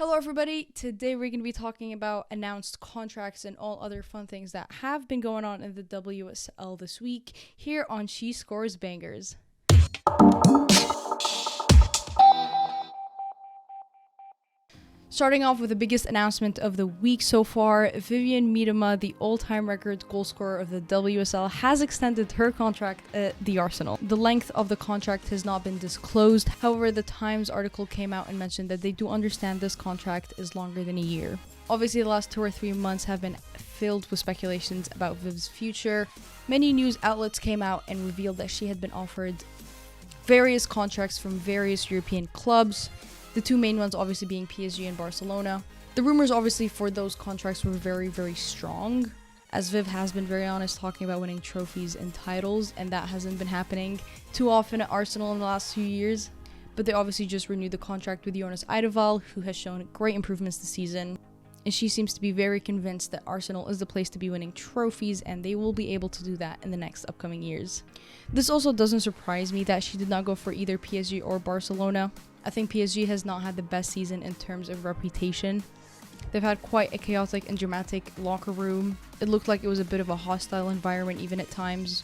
Hello everybody, today we're going to be talking about announced contracts and all other fun things that have been going on in the WSL this week here on She Scores Bangers. Starting off with the biggest announcement of the week so far, Vivian Miedema, the all-time record goal scorer of the WSL, has extended her contract at the Arsenal. The length of the contract has not been disclosed. However, the Times article came out and mentioned that they do understand this contract is longer than a year. Obviously, the last 2 or 3 months have been filled with speculations about Viv's future. Many news outlets came out and revealed that she had been offered various contracts from various European clubs. The two main ones obviously being PSG and Barcelona. The rumors obviously for those contracts were very, very strong, as Viv has been very honest talking about winning trophies and titles, and that hasn't been happening too often at Arsenal in the last few years. But they obviously just renewed the contract with Jonas Eidevall, who has shown great improvements this season. And she seems to be very convinced that Arsenal is the place to be winning trophies, and they will be able to do that in the next upcoming years. This also doesn't surprise me that she did not go for either PSG or Barcelona. I think PSG has not had the best season in terms of reputation. They've had quite a chaotic and dramatic locker room. It looked like it was a bit of a hostile environment even at times.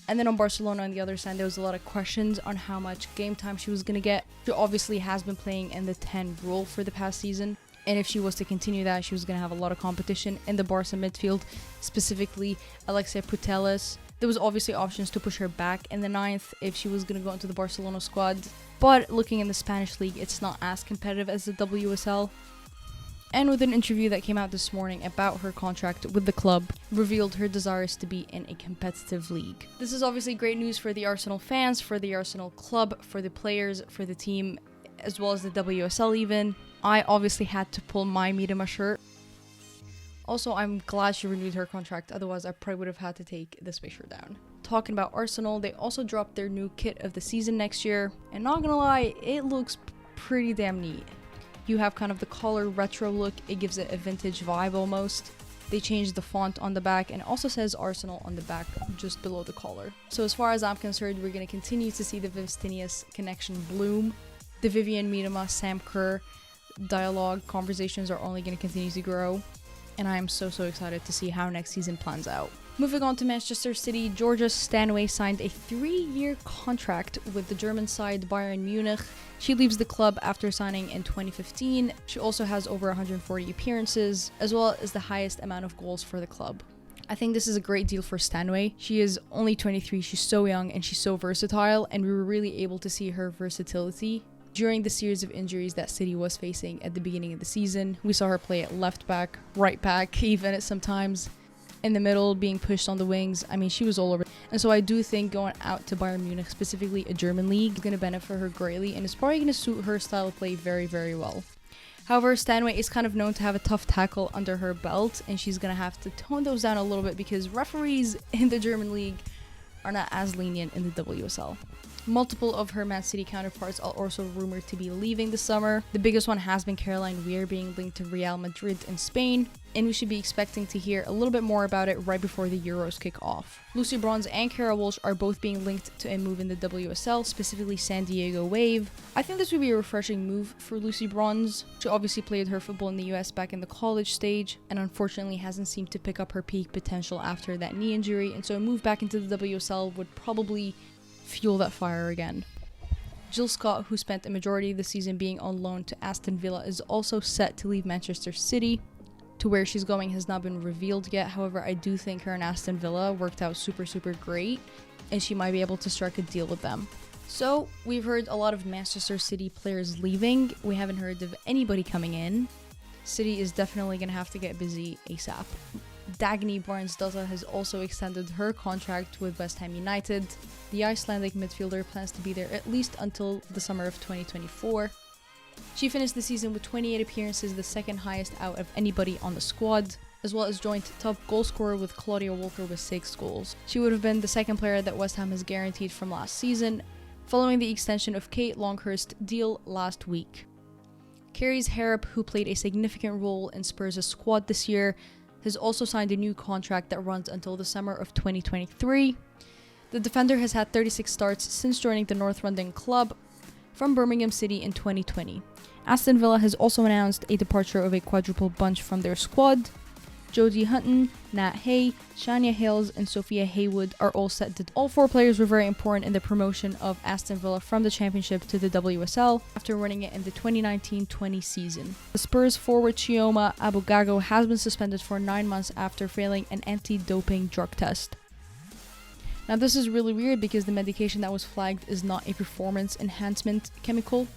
And then on Barcelona on the other side, there was a lot of questions on how much game time she was going to get. She obviously has been playing in the 10 role for the past season. And if she was to continue that, she was going to have a lot of competition in the Barca midfield, specifically Alexia Putellas. There was obviously options to push her back in the 9th if she was going to go into the Barcelona squad. But looking in the Spanish league, it's not as competitive as the WSL. And with an interview that came out this morning about her contract with the club, revealed her desires to be in a competitive league. This is obviously great news for the Arsenal fans, for the Arsenal club, for the players, for the team, as well as the WSL even. I obviously had to pull my Miedema shirt. Also, I'm glad she renewed her contract, otherwise I probably would have had to take this way shirt down. Talking about Arsenal, they also dropped their new kit of the season next year, and not gonna lie, it looks pretty damn neat. You have kind of the collar retro look, it gives it a vintage vibe almost. They changed the font on the back and it also says Arsenal on the back just below the collar. So as far as I'm concerned, we're gonna continue to see the Vivstinius connection bloom. The Vivian Miedema, Sam Kerr dialogue conversations are only gonna continue to grow. And I am so excited to see how next season plans out. Moving on to Manchester City, Georgia Stanway signed a 3-year contract with the German side Bayern Munich. She leaves the club after signing in 2015. She also has over 140 appearances, as well as the highest amount of goals for the club. I think this is a great deal for Stanway. She is only 23, she's so young and she's so versatile, and we were really able to see her versatility during the series of injuries that City was facing at the beginning of the season. We saw her play at left back, right back, even at sometimes in the middle, being pushed on the wings. I mean, she was all over. And so I do think going out to Bayern Munich, specifically a German league, is going to benefit her greatly, and it's probably going to suit her style of play very, very well. However, Stanway is kind of known to have a tough tackle under her belt, and she's going to have to tone those down a little bit because referees in the German league are not as lenient in the WSL. Multiple of her Man City counterparts are also rumored to be leaving this summer. The biggest one has been Caroline Weir being linked to Real Madrid in Spain, and we should be expecting to hear a little bit more about it right before the Euros kick off. Lucy Bronze and Kara Walsh are both being linked to a move in the WSL, specifically San Diego Wave. I think this would be a refreshing move for Lucy Bronze. She obviously played her football in the US back in the college stage, and unfortunately hasn't seemed to pick up her peak potential after that knee injury, and so a move back into the WSL would probably fuel that fire again. Jill Scott, who spent the majority of the season being on loan to Aston Villa, is also set to leave Manchester City. To where she's going has not been revealed yet. However, I do think her and Aston Villa worked out super great, and she might be able to strike a deal with them. So we've heard a lot of Manchester City players leaving. We haven't heard of anybody coming in. City is definitely going to have to get busy ASAP. Dagny Barnes has also extended her contract with West Ham United. The Icelandic midfielder plans to be there at least until the summer of 2024. She finished the season with 28 appearances, the second highest out of anybody on the squad, as well as joint top goal scorer with Claudia Walker with 6 goals. She would have been the second player that West Ham has guaranteed from last season, following the extension of Kate Longhurst's deal last week. Carys Harrop, who played a significant role in Spurs' squad this year, has also signed a new contract that runs until the summer of 2023. The defender has had 36 starts since joining the North London club from Birmingham City in 2020. Aston Villa has also announced a departure of a quadruple bunch from their squad. Jodie Hutton, Nat Hay, Shania Hales, and Sophia Haywood are all set. All 4 players were very important in the promotion of Aston Villa from the Championship to the WSL after winning it in the 2019-20 season. The Spurs forward Chioma Abogago has been suspended for 9 months after failing an anti-doping drug test. Now this is really weird because the medication that was flagged is not a performance enhancement chemical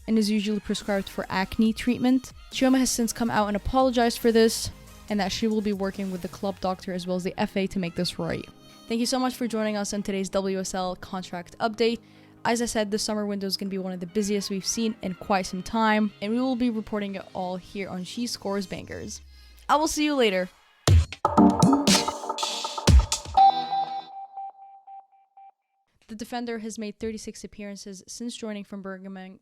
and is usually prescribed for acne treatment. Chioma has since come out and apologized for this, and that she will be working with the club doctor as well as the FA to make this right. Thank you so much for joining us on today's WSL contract update. As I said, the summer window is going to be one of the busiest we've seen in quite some time, and we will be reporting it all here on She Scores Bangers. I will see you later. The defender has made 36 appearances since joining from Birmingham.